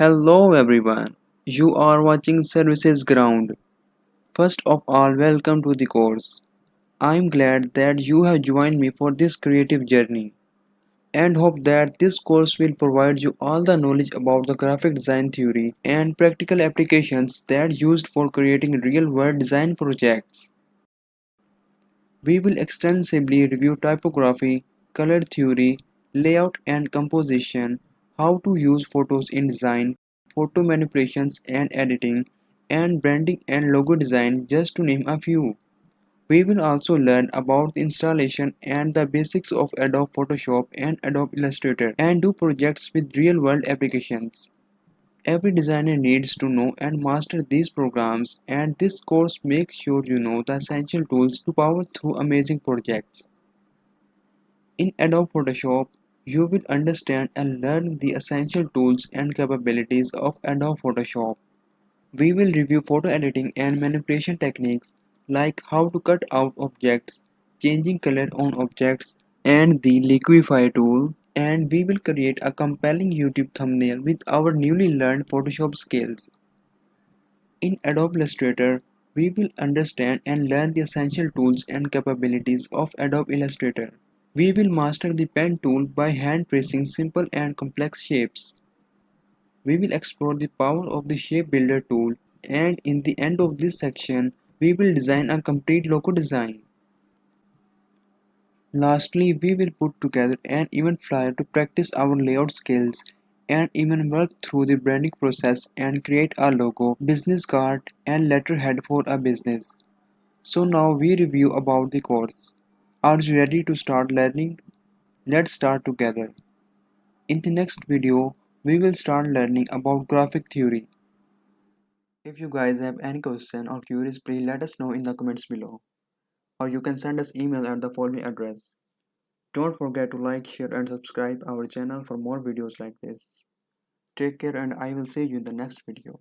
Hello everyone, you are watching Services Ground. First of all, welcome to the course. I am glad that you have joined me for this creative journey and hope that this course will provide you all the knowledge about the graphic design theory and practical applications that used for creating real-world design projects. We will extensively review typography, color theory, layout and composition, how to use photos in design, photo manipulations and editing, and branding and logo design just to name a few. We will also learn about the installation and the basics of Adobe Photoshop and Adobe Illustrator and do projects with real-world applications. Every designer needs to know and master these programs, and this course makes sure you know the essential tools to power through amazing projects. In Adobe Photoshop, you will understand and learn the essential tools and capabilities of Adobe Photoshop. We will review photo editing and manipulation techniques like how to cut out objects, changing color on objects, and the liquify tool. And we will create a compelling YouTube thumbnail with our newly learned Photoshop skills. In Adobe Illustrator, we will understand and learn the essential tools and capabilities of Adobe Illustrator. We will master the pen tool by hand tracing simple and complex shapes. We will explore the power of the Shape Builder tool, and in the end of this section, we will design a complete logo design. Lastly, we will put together an event flyer to practice our layout skills and even work through the branding process and create a logo, business card, and letterhead for a business. So now we review about the course. Are you ready to start learning? Let's start together. In the next video, we will start learning about graphic theory. If you guys have any question or queries, please let us know in the comments below. Or you can send us email at the following address. Don't forget to like, share and subscribe our channel for more videos like this. Take care and I will see you in the next video.